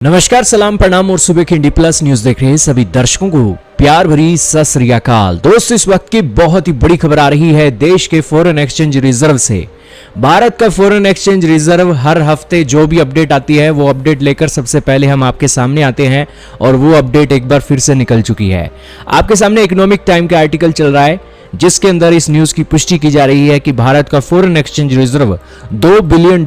नमस्कार, सलाम, प्रणाम और सुबह की इंडी प्लस न्यूज देख रहे हैं सभी दर्शकों को प्यार भरी सत श्री अकाल। दोस्तों, इस वक्त की बहुत ही बड़ी खबर आ रही है देश के फॉरेन एक्सचेंज रिजर्व से। भारत का फॉरेन एक्सचेंज रिजर्व हर हफ्ते जो भी अपडेट आती है वो अपडेट लेकर सबसे पहले हम आपके सामने आते हैं और वो अपडेट एक बार फिर से निकल चुकी है। आपके सामने इकोनॉमिक टाइम का आर्टिकल चल रहा है जिसके अंदर इस न्यूज की पुष्टि की जा रही है कि भारत का फॉरेन एक्सचेंज रिजर्व $2 बिलियन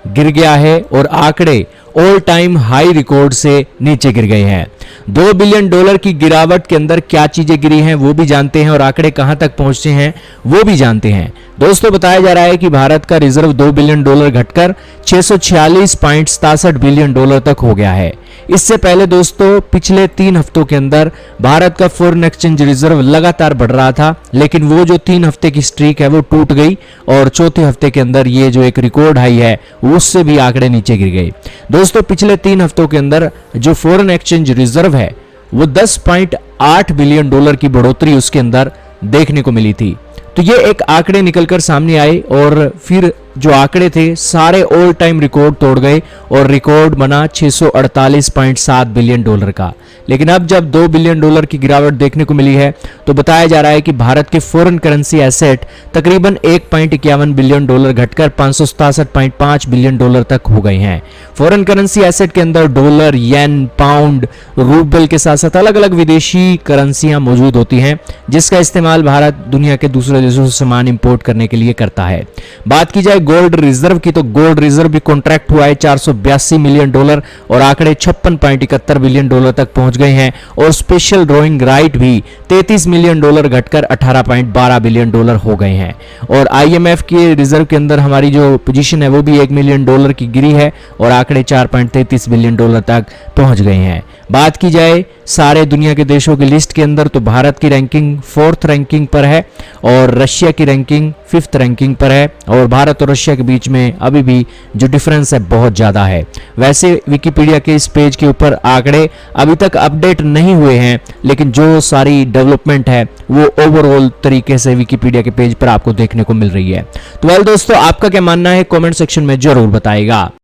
गिर गया है और आंकड़े ऑल टाइम हाई रिकॉर्ड से नीचे गिर गए हैं। $2 बिलियन की गिरावट के अंदर क्या चीजें गिरी हैं वो भी जानते हैं और आंकड़े कहां तक पहुंचे हैं वो भी जानते हैं। दोस्तों, बताया जा रहा है कि भारत का रिजर्व $2 बिलियन घटकर $646.67 बिलियन तक हो गया है। इससे पहले दोस्तों, पिछले 3 हफ्तों के अंदर भारत का फॉरेन एक्सचेंज रिजर्व लगातार बढ़ रहा था, लेकिन वो जो 3 हफ्ते की स्ट्रीक है वो टूट गई और चौथे हफ्ते के अंदर ये जो एक रिकॉर्ड हाई है उससे भी आंकड़े नीचे गिर गए। दोस्तों, पिछले 3 हफ्तों के अंदर जो फॉरेन एक्सचेंज रिजर्व है वो $10.8 बिलियन की बढ़ोतरी उसके अंदर देखने को मिली थी। तो ये एक आंकड़े निकलकर सामने आए और फिर जो आंकड़े थे सारे ऑल टाइम रिकॉर्ड तोड़ गए और रिकॉर्ड बना $648.7 बिलियन का। लेकिन अब जब $2 बिलियन की गिरावट देखने को मिली है तो बताया जा रहा है कि भारत के फॉरेन करेंसी एसेट तकरीबन $1.51 बिलियन घटकर $567.5 बिलियन तक हो गए हैं। फॉरेन करेंसी एसेट के अंदर डॉलर, येन, पाउंड, रूबल के साथ साथ अलग अलग विदेशी करेंसियां मौजूद होती हैं जिसका इस्तेमाल भारत दुनिया के दूसरे देशों से सामान इंपोर्ट करने के लिए करता है। बात की जाए गोल्ड रिजर्व की तो गोल्ड रिजर्व भी कॉन्ट्रैक्ट हुआ है $482 मिलियन और आंकड़े $56.71 बिलियन तक पहुंच गए हैं और स्पेशल ड्रॉइंग राइट भी $33 मिलियन घटकर $18.12 बिलियन हो गए हैं। और आईएमएफ के रिजर्व के अंदर हमारी जो पोजीशन है वो भी $1 मिलियन की गिरी है और आंकड़े $4.33 बिलियन तक पहुंच गए हैं। बात की जाए सारे दुनिया के देशों की लिस्ट के अंदर तो भारत की रैंकिंग 4th रैंकिंग पर है और रशिया की रैंकिंग 5th रैंकिंग पर है और भारत और रशिया के बीच में अभी भी जो डिफरेंस है बहुत ज़्यादा है। वैसे विकिपीडिया के इस पेज के ऊपर आंकड़े अभी तक अपडेट नहीं हुए हैं, लेकिन जो सारी डेवलपमेंट है वो ओवरऑल तरीके से विकिपीडिया के पेज पर आपको देखने को मिल रही है। तो वेल दोस्तों, आपका क्या मानना है कॉमेंट सेक्शन में जरूर बताइएगा।